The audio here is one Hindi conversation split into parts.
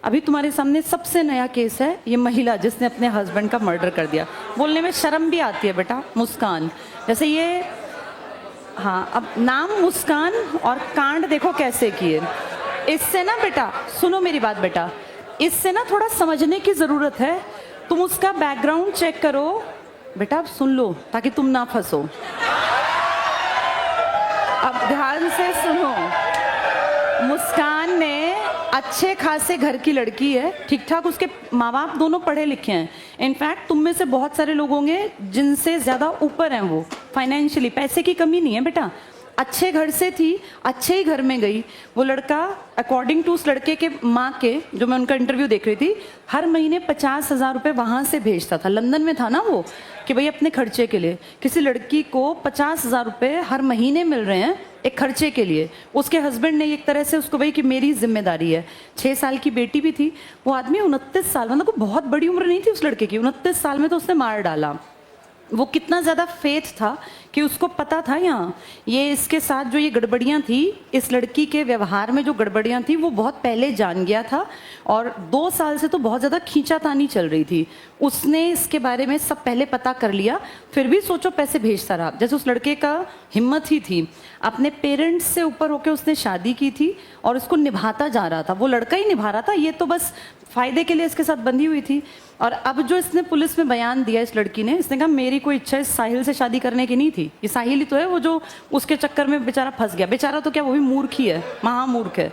अभी तुम्हारे सामने सबसे नया केस है, ये महिला जिसने अपने हस्बैंड का मर्डर कर दिया। बोलने में शर्म भी आती है बेटा, मुस्कान। जैसे ये, हाँ, अब नाम मुस्कान और कांड देखो कैसे किए। इससे ना बेटा, सुनो मेरी बात बेटा, इससे ना थोड़ा समझने की ज़रूरत है। तुम उसका बैकग्राउंड चेक करो बेटा, अब सुन लो ताकि तुम ना फंसो। अब ध्यान से सुनो। मुस्कान ने अच्छे खासे घर की लड़की है, ठीक ठाक, उसके माँ बाप दोनों पढ़े लिखे हैं। इनफैक्ट तुम में से बहुत सारे लोग होंगे जिनसे ज़्यादा ऊपर हैं वो फाइनेंशियली, पैसे की कमी नहीं है बेटा। अच्छे घर से थी, अच्छे ही घर में गई। वो लड़का अकॉर्डिंग टू उस लड़के के माँ के, जो मैं उनका इंटरव्यू देख रही थी, हर महीने 50,000 रुपये वहाँ से भेजता था। लंदन में था ना वो, कि भाई अपने खर्चे के लिए किसी लड़की को 50,000 रुपये हर महीने मिल रहे हैं एक खर्चे के लिए। उसके हस्बैंड ने एक तरह से उसको भाई कि मेरी जिम्मेदारी है। 6 साल की बेटी भी थी। वो आदमी 29 साल, मतलब कोई बहुत बड़ी उम्र नहीं थी उस लड़के की, 29 साल में तो उसने मार डाला। वो कितना ज़्यादा फेथ था कि उसको पता था यहाँ ये इसके साथ जो ये गड़बड़ियाँ थी, इस लड़की के व्यवहार में जो गड़बड़ियाँ थी वो बहुत पहले जान गया था। और 2 साल से तो बहुत ज़्यादा खींचातानी चल रही थी। उसने इसके बारे में सब पहले पता कर लिया, फिर भी सोचो पैसे भेजता रहा। जैसे उस लड़के का हिम्मत ही थी, अपने पेरेंट्स से ऊपर होकर उसने शादी की थी और उसको निभाता जा रहा था। वो लड़का ही निभा रहा था, ये तो बस फ़ायदे के लिए इसके साथ बंधी हुई थी। और अब जो इसने पुलिस में बयान दिया इस लड़की ने, इसने कहा मेरी कोई इच्छा इस साहिल से शादी करने की नहीं थी। ये साहिल ही तो है वो जो उसके चक्कर में बेचारा फंस गया। बेचारा तो क्या, वो भी मूर्ख ही है, महामूर्ख है।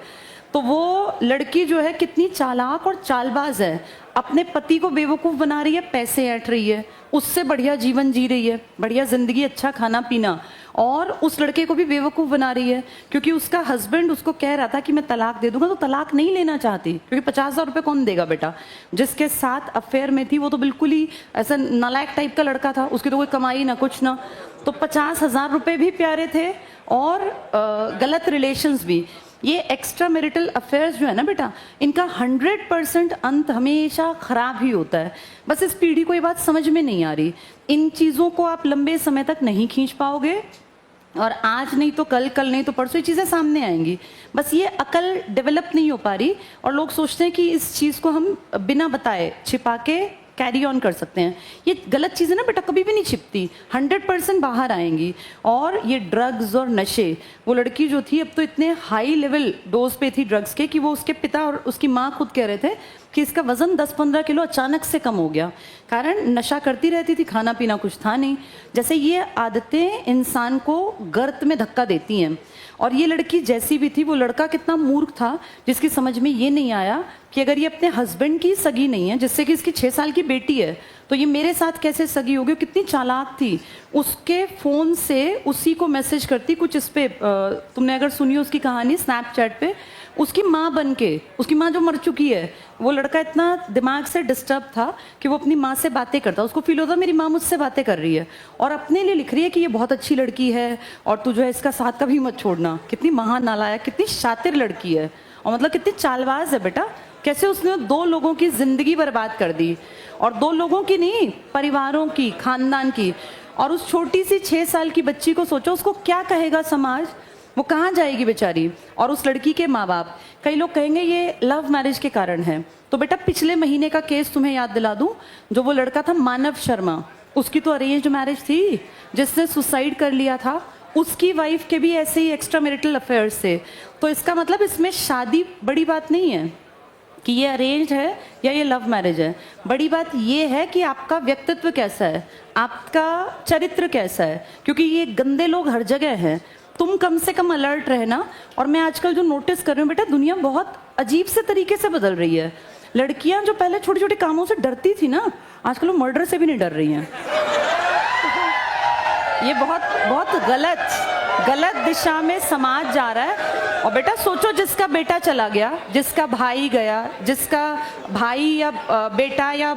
तो वो लड़की जो है कितनी चालाक और चालबाज है, अपने पति को बेवकूफ़ बना रही है, पैसे ऐंठ रही है, उससे बढ़िया जीवन जी रही है, बढ़िया ज़िंदगी, अच्छा खाना पीना, और उस लड़के को भी बेवकूफ़ बना रही है। क्योंकि उसका हस्बैंड उसको कह रहा था कि मैं तलाक दे दूंगा, तो तलाक नहीं लेना चाहती, क्योंकि 50,000 रुपये कौन देगा बेटा। जिसके साथ अफेयर में थी वो तो बिल्कुल ही ऐसा नालायक टाइप का लड़का था, उसकी तो कोई कमाई ना कुछ ना। तो 50,000 रुपये भी प्यारे थे और गलत रिलेशंस भी। ये एक्स्ट्रा मैरिटल अफेयर्स जो है ना बेटा, इनका 100% अंत हमेशा ख़राब ही होता है। बस इस पीढ़ी को ये बात समझ में नहीं आ रही। इन चीज़ों को आप लंबे समय तक नहीं खींच पाओगे, और आज नहीं तो कल, कल नहीं तो परसों ये चीज़ें सामने आएंगी। बस ये अकल डेवलप नहीं हो पा रही, और लोग सोचते हैं कि इस चीज़ को हम बिना बताए छिपा के कैरी ऑन कर सकते हैं। ये गलत चीज़ें ना बेटा कभी भी नहीं छिपती, 100% बाहर आएंगी। और ये ड्रग्स और नशे, वो लड़की जो थी अब तो इतने हाई लेवल डोज पे थी ड्रग्स के कि वो उसके पिता और उसकी माँ खुद कह रहे थे कि इसका वज़न 10-15 किलो अचानक से कम हो गया। कारण नशा करती रहती थी, खाना पीना कुछ था नहीं। जैसे ये आदतें इंसान को गर्त में धक्का देती हैं। और ये लड़की जैसी भी थी, वो लड़का कितना मूर्ख था जिसकी समझ में ये नहीं आया कि अगर ये अपने हस्बैंड की सगी नहीं है, जिससे कि इसकी 6 साल की बेटी है, तो ये मेरे साथ कैसे सगी होगी। कितनी चालाक थी, उसके फ़ोन से उसी को मैसेज करती कुछ इस पे, तुमने अगर सुनी हो उसकी कहानी स्नैपचैट पे, उसकी माँ बन के, उसकी माँ जो मर चुकी है। वो लड़का इतना दिमाग से डिस्टर्ब था कि वो अपनी माँ से बातें करता, उसको फील होता मेरी माँ मुझसे बातें कर रही है, और अपने लिए लिख रही है कि ये बहुत अच्छी लड़की है और तू जो है इसका साथ कभी मत छोड़ना। कितनी महानालायक, कितनी शातिर लड़की है, और मतलब कितनी चालबाज है बेटा। कैसे उसने 2 लोगों की ज़िंदगी बर्बाद कर दी, और 2 लोगों की नहीं, परिवारों की, खानदान की। और उस छोटी सी 6 साल की बच्ची को सोचो, उसको क्या कहेगा समाज, वो कहाँ जाएगी बेचारी। और उस लड़की के माँ बाप, कई लोग कहेंगे ये लव मैरिज के कारण है। तो बेटा पिछले महीने का केस तुम्हें याद दिला दूं, जो वो लड़का था मानव शर्मा, उसकी तो अरेंज मैरिज थी, जिसने सुसाइड कर लिया था। उसकी वाइफ के भी ऐसे ही एक्स्ट्रा मैरिटल अफेयर्स थे। तो इसका मतलब इसमें शादी बड़ी बात नहीं है कि ये अरेंज है या ये लव मैरिज है। बड़ी बात ये है कि आपका व्यक्तित्व कैसा है, आपका चरित्र कैसा है। क्योंकि ये गंदे लोग हर जगह हैं, तुम कम से कम अलर्ट रहना। और मैं आजकल जो नोटिस कर रही हूँ बेटा, दुनिया बहुत अजीब से तरीके से बदल रही है। लड़कियां जो पहले छोटे छोटे कामों से डरती थी ना, आजकल वो मर्डर से भी नहीं डर रही हैं। ये बहुत बहुत गलत दिशा में समाज जा रहा है। और बेटा सोचो, जिसका बेटा चला गया, जिसका भाई गया, जिसका भाई या बेटा या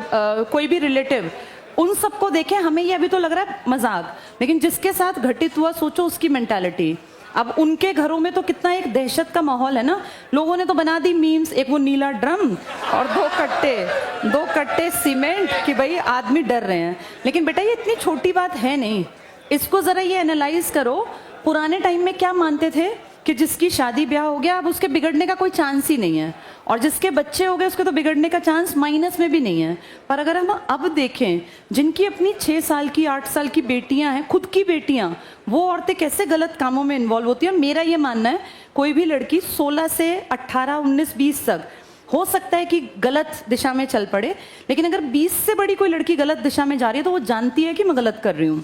कोई भी रिलेटिव, उन सबको देखें, हमें ये अभी तो लग रहा है मजाक, लेकिन जिसके साथ घटित हुआ सोचो उसकी मेंटालिटी। अब उनके घरों में तो कितना एक दहशत का माहौल है ना। लोगों ने तो बना दी मीम्स, एक वो नीला ड्रम और 2 कट्टे सीमेंट, कि भाई आदमी डर रहे हैं। लेकिन बेटा ये इतनी छोटी बात है नहीं, इसको जरा ये एनालाइज करो। पुराने टाइम में क्या मानते थे कि जिसकी शादी ब्याह हो गया अब उसके बिगड़ने का कोई चांस ही नहीं है, और जिसके बच्चे हो गए उसके तो बिगड़ने का चांस माइनस में भी नहीं है। पर अगर हम अब देखें, जिनकी अपनी 6 साल की 8 साल की बेटियां हैं, खुद की बेटियां, वो औरतें कैसे गलत कामों में इन्वॉल्व होती हैं। मेरा ये मानना है कोई भी लड़की 16 से 18, 19, 20 तक हो सकता है कि गलत दिशा में चल पड़े, लेकिन अगर 20 से बड़ी कोई लड़की गलत दिशा में जा रही है तो वो जानती है कि मैं गलत कर रही हूँ।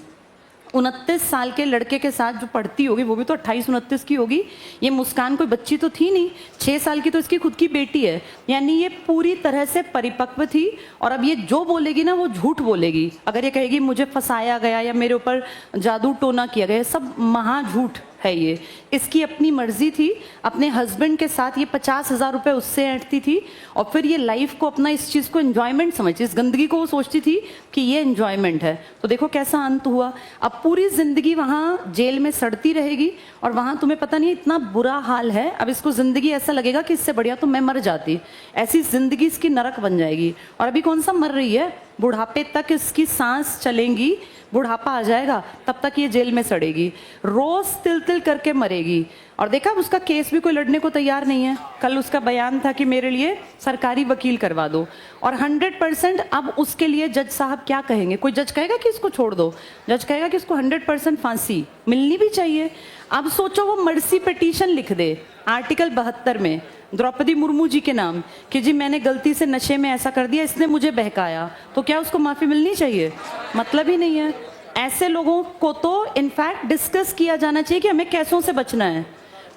29 साल के लड़के के साथ जो पढ़ती होगी, वो भी तो 28-29 की होगी। ये मुस्कान कोई बच्ची तो थी नहीं, 6 साल की तो इसकी खुद की बेटी है, यानी ये पूरी तरह से परिपक्व थी। और अब ये जो बोलेगी ना वो झूठ बोलेगी। अगर ये कहेगी मुझे फंसाया गया या मेरे ऊपर जादू टोना किया गया, सब महा झूठ है ये। इसकी अपनी मर्जी थी, अपने हस्बैंड के साथ ये 50,000 रुपए उससे ऐंठती थी, और फिर ये लाइफ को अपना इस चीज़ को एंजॉयमेंट समझती, इस गंदगी को वो सोचती थी कि ये एंजॉयमेंट है। तो देखो कैसा अंत हुआ। अब पूरी जिंदगी वहाँ जेल में सड़ती रहेगी, और वहाँ तुम्हें पता नहीं इतना बुरा हाल है। अब इसको जिंदगी ऐसा लगेगा कि इससे बढ़िया तो मैं मर जाती, ऐसी जिंदगी इसकी नरक बन जाएगी। और अभी कौन सा मर रही है, बुढ़ापे तक इसकी सांस चलेंगी, बुढ़ापा आ जाएगा तब तक ये जेल में सड़ेगी, रोज तिल तिल करके मरेगी। और देखा उसका केस भी कोई लड़ने को तैयार नहीं है। कल उसका बयान था कि मेरे लिए सरकारी वकील करवा दो, और 100% अब उसके लिए जज साहब क्या कहेंगे। कोई जज कहेगा कि इसको छोड़ दो, जज कहेगा कि इसको 100% फांसी मिलनी भी चाहिए। अब सोचो वो मर्सी पिटीशन लिख दे आर्टिकल 72 में द्रौपदी मुर्मू जी के नाम कि जी मैंने गलती से नशे में ऐसा कर दिया, इसने मुझे बहकाया, तो क्या उसको माफी मिलनी चाहिए? मतलब ही नहीं है। ऐसे लोगों को तो इनफैक्ट डिस्कस किया जाना चाहिए कि हमें कैसों से बचना है।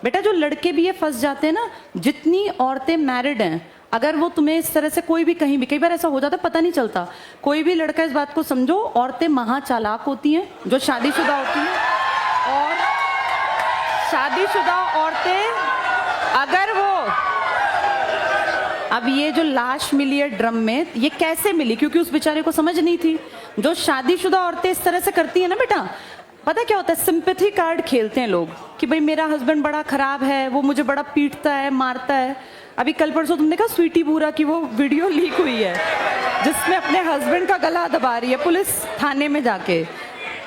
बेटा जो लड़के भी ये फंस जाते हैं ना, जितनी औरतें मैरिड हैं, अगर वो तुम्हें इस तरह से कोई भी कहीं भी, कई बार ऐसा हो जाता है पता नहीं चलता, कोई भी लड़का इस बात को समझो, औरतें महा चालाक होती हैं जो शादीशुदा होती हैं। और शादीशुदा औरतें अगर वो, अब ये जो लाश मिली है ड्रम में, ये कैसे मिली? क्योंकि उस बेचारे को समझ नहीं थी। जो शादीशुदा औरतें इस तरह से करती है ना बेटा, पता क्या होता है, सिंपैथी कार्ड खेलते हैं लोग कि भाई मेरा हस्बैंड बड़ा खराब है, वो मुझे बड़ा पीटता है, मारता है। अभी कल परसों तुमने देखा स्वीटी बूरा की वो वीडियो लीक हुई है जिसमें अपने हस्बैंड का गला दबा रही है पुलिस थाने में जाके।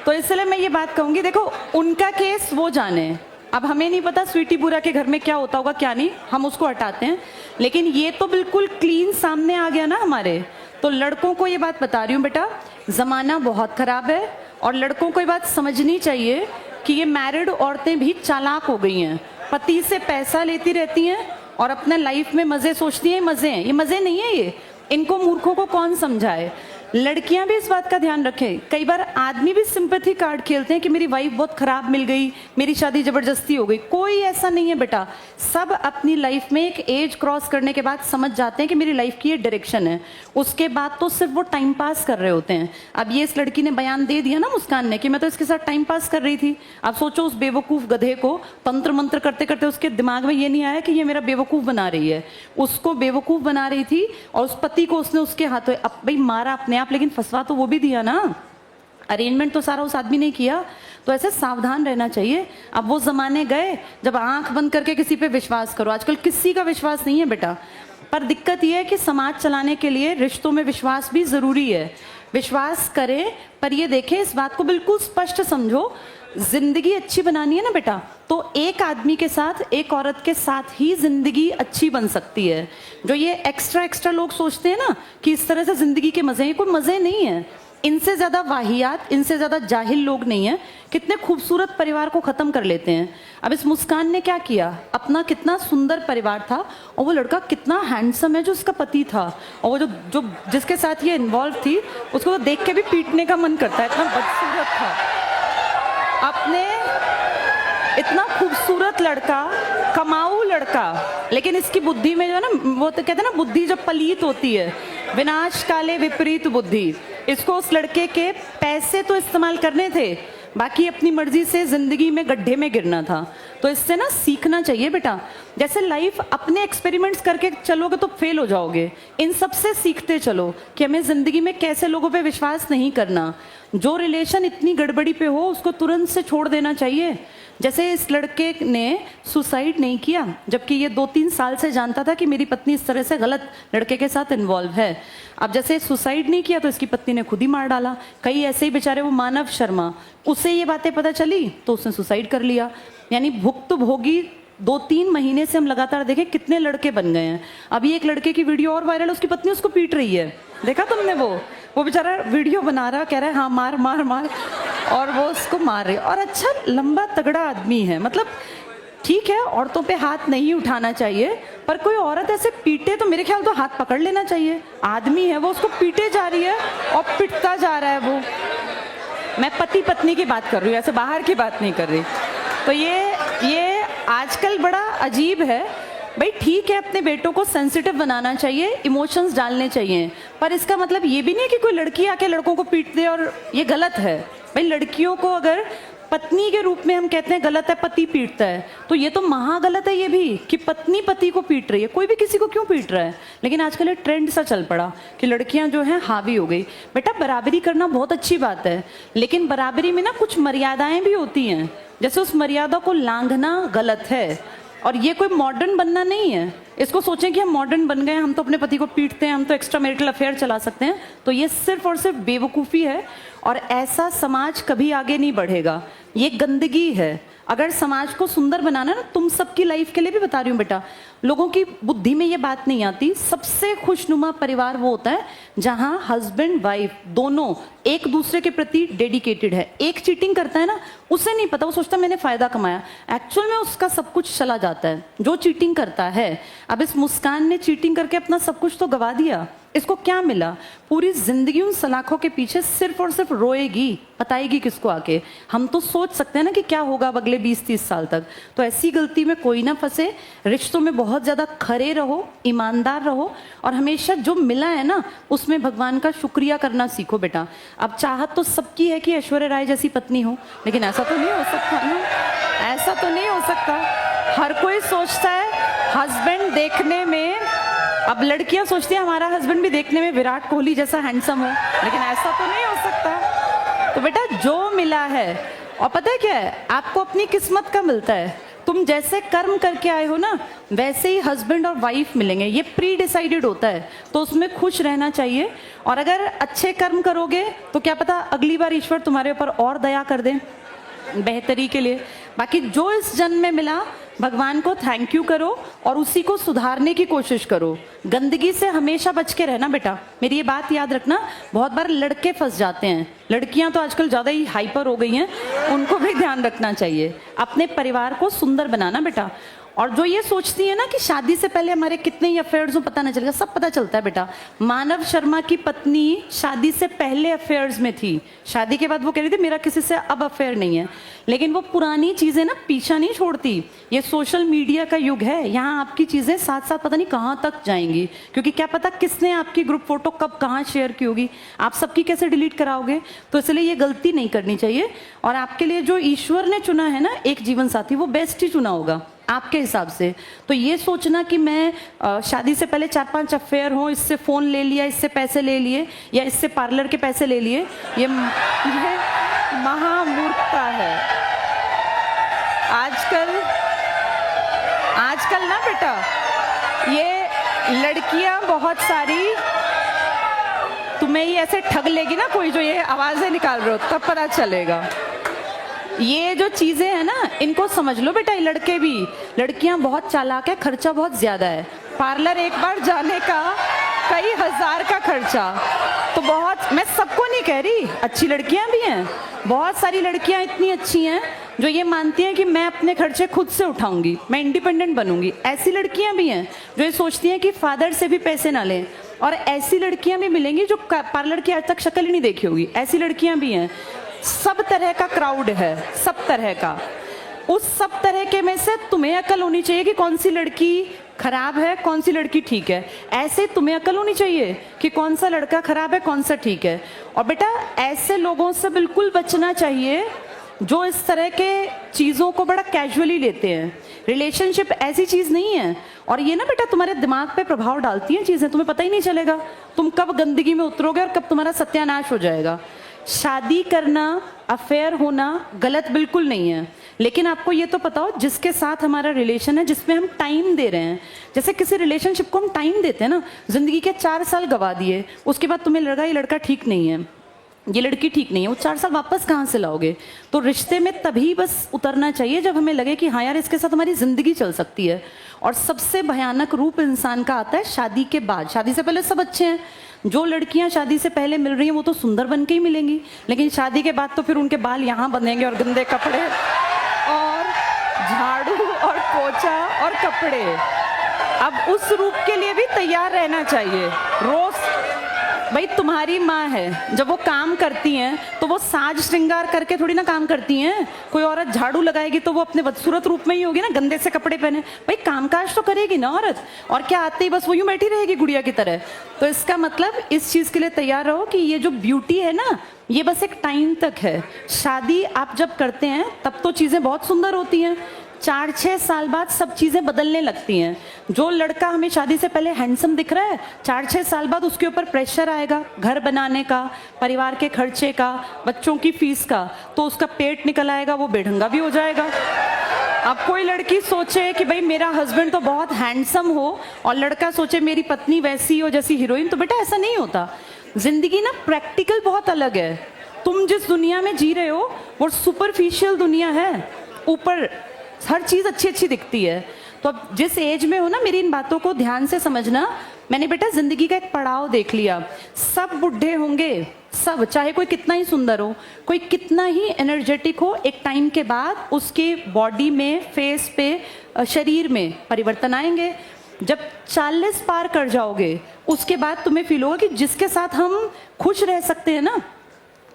तो इसलिए मैं ये बात कहूंगी, देखो उनका केस वो जाने, अब हमें नहीं पता स्वीटी बुरा के घर में क्या होता होगा क्या नहीं, हम उसको हटाते हैं, लेकिन ये तो बिल्कुल क्लीन सामने आ गया ना हमारे। तो लड़कों को ये बात बता रही हूँ बेटा, जमाना बहुत खराब है, और लड़कों को ये बात समझनी चाहिए कि ये मैरिड औरतें भी चालाक हो गई हैं, पति से पैसा लेती रहती हैं और अपने लाइफ में मजे सोचती हैं। मजे हैं ये, मजे नहीं है ये। इनको मूर्खों को कौन समझाए। लड़कियां भी इस बात का ध्यान रखें। कई बार आदमी भी सिंपैथी कार्ड खेलते हैं कि मेरी वाइफ बहुत खराब मिल गई, मेरी शादी जबरदस्ती हो गई। कोई ऐसा नहीं है बेटा, सब अपनी लाइफ में एक एज क्रॉस करने के बाद समझ जाते हैं कि मेरी लाइफ की ये डायरेक्शन है, उसके बाद तो सिर्फ वो टाइम पास कर रहे होते हैं। अब ये इस लड़की ने बयान दे दिया ना मुस्कान ने कि मैं तो इसके साथ टाइम पास कर रही थी। अब सोचो उस बेवकूफ गधे को तंत्र मंत्र करते करते उसके दिमाग में ये नहीं आया कि ये मेरा बेवकूफ बना रही है, उसको बेवकूफ बना रही थी, और उस पति को उसने उसके हाथों भाई मारा अपने आप, लेकिन फंसवा तो वो भी दिया ना। अरेंजमेंट तो सारा उस आदमी ने किया। तो ऐसे सावधान रहना चाहिए। अब वो जमाने गए जब आंख बंद करके किसी पे विश्वास करो। आजकल किसी का विश्वास नहीं है बेटा। पर दिक्कत यह है कि समाज चलाने के लिए रिश्तों में विश्वास भी जरूरी है। विश्वास करें, पर ये देखें, इस बात को बिल्कुल स्पष्ट समझो, जिंदगी अच्छी बनानी है ना बेटा, तो एक आदमी के साथ, एक औरत के साथ ही जिंदगी अच्छी बन सकती है। जो ये एक्स्ट्रा लोग सोचते हैं ना कि इस तरह से जिंदगी के मजे हैं, कोई मजे नहीं है। इनसे ज्यादा वाहियात, इनसे ज्यादा जाहिल लोग नहीं है, कितने खूबसूरत परिवार को खत्म कर लेते हैं। अब इस मुस्कान ने क्या किया, अपना कितना सुंदर परिवार था, और वो लड़का कितना हैंडसम है जो उसका पति था, और वो जो जिसके साथ ये इन्वॉल्व थी, उसको तो देख के भी पीटने का मन करता है, इतना बदसूरत था। अपने इतना खूबसूरत लड़का, कमाऊ लड़का, लेकिन इसकी बुद्धि में जो है ना, वो तो कहते हैं ना बुद्धि जब पलीत होती है, विनाश काले विपरीत बुद्धि। इसको उस लड़के के पैसे तो इस्तेमाल करने थे, बाकी अपनी मर्जी से जिंदगी में गड्ढे में गिरना था। तो इससे ना सीखना चाहिए बेटा। जैसे लाइफ अपने एक्सपेरिमेंट्स करके चलोगे तो फेल हो जाओगे, इन सब से सीखते चलो कि हमें जिंदगी में कैसे लोगों पे विश्वास नहीं करना। जो रिलेशन इतनी गड़बड़ी पे हो उसको तुरंत से छोड़ देना चाहिए। जैसे इस लड़के ने सुसाइड नहीं किया, जबकि ये 2-3 साल से जानता था कि मेरी पत्नी इस तरह से गलत लड़के के साथ इन्वॉल्व है। अब जैसे सुसाइड नहीं किया तो इसकी पत्नी ने खुद ही मार डाला। कई ऐसे ही बेचारे, वो मानव शर्मा, उसे ये बातें पता चली तो उसने सुसाइड कर लिया। यानी भुक्तभोगी 2-3 महीने से हम लगातार देखें कितने लड़के बन गए हैं। अभी एक लड़के की वीडियो और वायरल, उसकी पत्नी उसको पीट रही है, देखा तुमने? वो बेचारा वीडियो बना रहा, कह रहा है हाँ मार मार मार, और वो उसको मार रही। और अच्छा लंबा तगड़ा आदमी है, मतलब ठीक है औरतों पे हाथ नहीं उठाना चाहिए, पर कोई औरत ऐसे पीटे तो मेरे ख्याल तो हाथ पकड़ लेना चाहिए। आदमी है वो, उसको पीटे जा रही है और पिटता जा रहा है वो। मैं पति पत्नी की बात कर रही हूँ, ऐसे बाहर की बात नहीं कर रही। तो ये आजकल बड़ा अजीब है। भाई ठीक है, अपने बेटों को सेंसिटिव बनाना चाहिए, इमोशंस डालने चाहिए, पर इसका मतलब ये भी नहीं कि कोई लड़की आके लड़कों को पीट दे, और ये गलत है। भाई लड़कियों को अगर पत्नी के रूप में हम कहते हैं गलत है, पति पीटता है, तो ये तो महा गलत है ये भी, कि पत्नी पति को पीट रही है। कोई भी किसी को क्यों पीट रहा है? लेकिन आजकल ये ट्रेंड सा चल पड़ा कि लड़कियां जो हैं हावी हो गई। बेटा बराबरी करना बहुत अच्छी बात है, लेकिन बराबरी में ना कुछ मर्यादाएं भी होती हैं, जैसे उस मर्यादा को लांघना गलत है। और ये कोई मॉडर्न बनना नहीं है, इसको सोचें कि हम मॉडर्न बन गए, हम तो अपने पति को पीटते हैं, हम तो एक्स्ट्रा मैरिटल अफेयर चला सकते हैं, तो ये सिर्फ और सिर्फ बेवकूफ़ी है, और ऐसा समाज कभी आगे नहीं बढ़ेगा। ये गंदगी है। अगर समाज को सुंदर बनाना ना, तुम सबकी लाइफ के लिए भी बता रही हूँ बेटा, लोगों की बुद्धि में ये बात नहीं आती। सबसे खुशनुमा परिवार वो होता है जहां हस्बैंड वाइफ दोनों एक दूसरे के प्रति डेडिकेटेड है। एक चीटिंग करता है ना, उसे नहीं पता, वो सोचता है मैंने फायदा कमाया, एक्चुअल में उसका सब कुछ चला जाता है जो चीटिंग करता है। अब इस मुस्कान ने चीटिंग करके अपना सब कुछ तो गवा दिया, इसको क्या मिला? पूरी जिंदगी उन सलाखों के पीछे सिर्फ और सिर्फ रोएगी, बताएगी किसको आके? हम तो सोच सकते हैं ना कि क्या होगा अगले 20-30 साल तक। तो ऐसी गलती में कोई ना फंसे, रिश्तों में बहुत ज्यादा खरे रहो, ईमानदार रहो, और हमेशा जो मिला है ना उसमें भगवान का शुक्रिया करना सीखो बेटा। अब चाहत तो सबकी है कि ऐश्वर्या राय जैसी पत्नी हो, लेकिन ऐसा तो नहीं हो सकता ना, ऐसा तो नहीं हो सकता। हर कोई सोचता है हस्बैंड देखने में, अब लड़कियां सोचती हैं हमारा हस्बैंड भी देखने में विराट कोहली जैसा हैंडसम हो, लेकिन ऐसा तो नहीं हो सकता। तो बेटा जो मिला है, और पता है क्या है, आपको अपनी किस्मत का मिलता है। तुम जैसे कर्म करके आए हो ना, वैसे ही हस्बैंड और वाइफ मिलेंगे, ये प्री डिसाइडेड होता है, तो उसमें खुश रहना चाहिए। और अगर अच्छे कर्म करोगे तो क्या पता अगली बार ईश्वर तुम्हारे ऊपर और दया कर दे बेहतरी के लिए। बाकी जो इस जन्म में मिला, भगवान को थैंक यू करो और उसी को सुधारने की कोशिश करो। गंदगी से हमेशा बच के रहना बेटा, मेरी ये बात याद रखना। बहुत बार लड़के फंस जाते हैं, लड़कियां तो आजकल ज़्यादा ही हाइपर हो गई हैं, उनको भी ध्यान रखना चाहिए। अपने परिवार को सुंदर बनाना बेटा। और जो ये सोचती है ना कि शादी से पहले हमारे कितने ही अफेयर्स हो पता नहीं चलेगा, सब पता चलता है बेटा। मानव शर्मा की पत्नी शादी से पहले अफेयर्स में थी, शादी के बाद वो कह रही थी मेरा किसी से अब अफेयर नहीं है, लेकिन वो पुरानी चीजें ना पीछा नहीं छोड़ती। ये सोशल मीडिया का युग है, यहाँ आपकी चीजें साथ साथ पता नहीं कहाँ तक जाएंगी, क्योंकि क्या पता किसने आपकी ग्रुप फोटो कब कहाँ शेयर की होगी, आप सबकी कैसे डिलीट कराओगे। तो इसलिए ये गलती नहीं करनी चाहिए। और आपके लिए जो ईश्वर ने चुना है ना एक जीवन साथी, वो बेस्ट ही चुना होगा आपके हिसाब से। तो ये सोचना कि मैं शादी से पहले 4-5 अफेयर हों, इससे फ़ोन ले लिया, इससे पैसे ले लिए, या इससे पार्लर के पैसे ले लिए, ये महामूर्खता है। आजकल ना बेटा ये लड़कियां बहुत सारी तुम्हें ही ऐसे ठग लेगी ना कोई, जो ये आवाज़ें निकाल रहे हो, तब पता चलेगा। ये जो चीजें हैं ना इनको समझ लो बेटा। ये लड़के भी, लड़कियां बहुत चालाक है, खर्चा बहुत ज्यादा है। पार्लर एक बार जाने का कई हजार का खर्चा, तो बहुत, मैं सबको नहीं कह रही, अच्छी लड़कियां भी हैं, बहुत सारी लड़कियां इतनी अच्छी हैं जो ये मानती हैं कि मैं अपने खर्चे खुद से उठाऊंगी, मैं इंडिपेंडेंट बनूंगी। ऐसी लड़कियां भी हैं जो ये सोचती हैं कि फादर से भी पैसे ना लें, और ऐसी लड़कियां भी मिलेंगी जो पार्लर की आज तक शक्ल ही नहीं देखी होगी, ऐसी लड़कियां भी हैं। सब तरह का क्राउड है, सब तरह का। उस सब तरह के में से तुम्हें अकल होनी चाहिए कि कौन सी लड़की खराब है, कौन सी लड़की ठीक है। ऐसे तुम्हें अकल होनी चाहिए कि कौन सा लड़का खराब है, कौन सा ठीक है। और बेटा ऐसे लोगों से बिल्कुल बचना चाहिए जो इस तरह के चीज़ों को बड़ा कैजुअली लेते हैं। रिलेशनशिप ऐसी चीज़ नहीं है, और ये ना बेटा तुम्हारे दिमाग पे प्रभाव डालती हैं चीज़ें, तुम्हें पता ही नहीं चलेगा तुम कब गंदगी में उतरोगे और कब तुम्हारा सत्यानाश हो जाएगा। शादी करना, अफेयर होना गलत बिल्कुल नहीं है, लेकिन आपको ये तो पता हो जिसके साथ हमारा रिलेशन है, जिसमें हम टाइम दे रहे हैं। जैसे किसी रिलेशनशिप को हम टाइम देते हैं ना, जिंदगी के 4 साल गवा दिए, उसके बाद तुम्हें लगा ये लड़का ठीक नहीं है, ये लड़की ठीक नहीं है, वो 4 साल वापस कहाँ से लाओगे? तो रिश्ते में तभी बस उतरना चाहिए जब हमें लगे कि हाँ यार इसके साथ हमारी ज़िंदगी चल सकती है। और सबसे भयानक रूप इंसान का आता है शादी के बाद। शादी से पहले सब अच्छे हैं, जो लड़कियां शादी से पहले मिल रही हैं वो तो सुंदर बन के ही मिलेंगी, लेकिन शादी के बाद तो फिर उनके बाल यहाँ बंधेंगे और गंदे कपड़े और झाड़ू और पोछा और कपड़े। अब उस रूप के लिए भी तैयार रहना चाहिए। रोज भाई तुम्हारी माँ है, जब वो काम करती हैं तो वो साज श्रृंगार करके थोड़ी ना काम करती हैं। कोई औरत झाड़ू लगाएगी तो वो अपने बदसूरत रूप में ही होगी ना, गंदे से कपड़े पहने। भाई कामकाज तो करेगी ना औरत, और क्या आते ही बस वो यूं बैठी रहेगी गुड़िया की तरह? तो इसका मतलब इस चीज के लिए तैयार रहो कि ये जो ब्यूटी है ना, ये बस एक टाइम तक है। शादी आप जब करते हैं तब तो चीजें बहुत सुंदर होती हैं, 4-6 साल बाद सब चीज़ें बदलने लगती हैं। जो लड़का हमें शादी से पहले हैंडसम दिख रहा है, 4-6 साल बाद उसके ऊपर प्रेशर आएगा घर बनाने का, परिवार के खर्चे का, बच्चों की फीस का, तो उसका पेट निकल आएगा, वो बेढंगा भी हो जाएगा। अब कोई लड़की सोचे कि भाई मेरा हस्बैंड तो बहुत हैंडसम हो और लड़का सोचे मेरी पत्नी वैसी हो जैसी हीरोइन, तो बेटा ऐसा नहीं होता। जिंदगी ना प्रैक्टिकल बहुत अलग है। तुम जिस दुनिया में जी रहे हो वो सुपरफिशियल दुनिया है, ऊपर हर चीज़ अच्छी अच्छी दिखती है। तो अब जिस एज में हो ना, मेरी इन बातों को ध्यान से समझना। मैंने बेटा जिंदगी का एक पड़ाव देख लिया। सब बुढ़े होंगे, सब, चाहे कोई कितना ही सुंदर हो, कोई कितना ही एनर्जेटिक हो, एक टाइम के बाद उसके बॉडी में, फेस पे, शरीर में परिवर्तन आएंगे। जब 40 पार कर जाओगे उसके बाद तुम्हें फील होगा कि जिसके साथ हम खुश रह सकते हैं ना,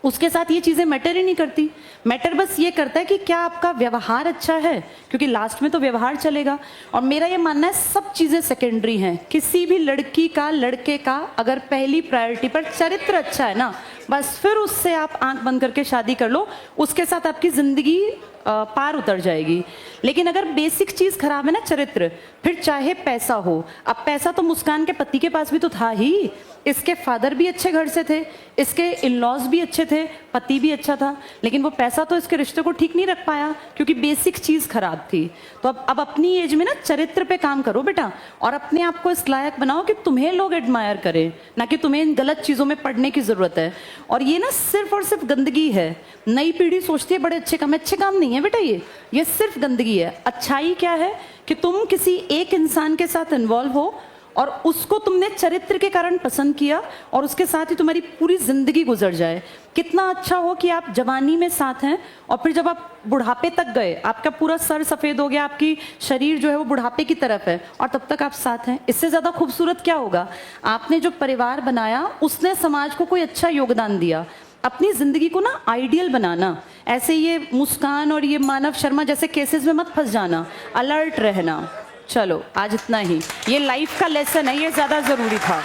उसके साथ ये चीज़ें मैटर ही नहीं करती। मैटर बस ये करता है कि क्या आपका व्यवहार अच्छा है, क्योंकि लास्ट में तो व्यवहार चलेगा। और मेरा ये मानना है सब चीज़ें सेकेंडरी हैं। किसी भी लड़की का, लड़के का अगर पहली प्रायोरिटी पर चरित्र अच्छा है ना, बस फिर उससे आप आंख बंद करके शादी कर लो, उसके साथ आपकी ज़िंदगी पार उतर जाएगी। लेकिन अगर बेसिक चीज़ खराब है ना, चरित्र, फिर चाहे पैसा हो। अब पैसा तो मुस्कान के पति के पास भी तो था ही, इसके फादर भी अच्छे घर से थे, इसके इन लॉज भी अच्छे थे, पति भी अच्छा था, लेकिन वो पैसा तो इसके रिश्ते को ठीक नहीं रख पाया क्योंकि बेसिक चीज़ खराब थी। तो अब अपनी एज में ना चरित्र पे काम करो बेटा, और अपने आप को इस लायक बनाओ कि तुम्हें लोग एडमायर करें, ना कि तुम्हें इन गलत चीज़ों में पड़ने की ज़रूरत है। और ये ना सिर्फ और सिर्फ गंदगी है। नई पीढ़ी सोचती है बड़े अच्छे काम नहीं है बेटा, ये सिर्फ गंदगी है। अच्छाई क्या है कि तुम किसी एक इंसान के साथ इन्वॉल्व हो और उसको तुमने चरित्र के कारण पसंद किया और उसके साथ ही तुम्हारी पूरी जिंदगी गुजर जाए। कितना अच्छा हो कि आप जवानी में साथ हैं और फिर जब आप बुढ़ापे तक गए, आपका पूरा सर सफ़ेद हो गया, आपकी शरीर जो है वो बुढ़ापे की तरफ है और तब तक आप साथ हैं। इससे ज़्यादा खूबसूरत क्या होगा? आपने जो परिवार बनाया उसने समाज को कोई अच्छा योगदान दिया। अपनी ज़िंदगी को ना आइडियल बनाना। ऐसे ये मुस्कान और ये मानव शर्मा जैसे केसेस में मत फंस जाना, अलर्ट रहना। चलो आज इतना ही, ये लाइफ का लेसन है, ये ज़्यादा ज़रूरी था।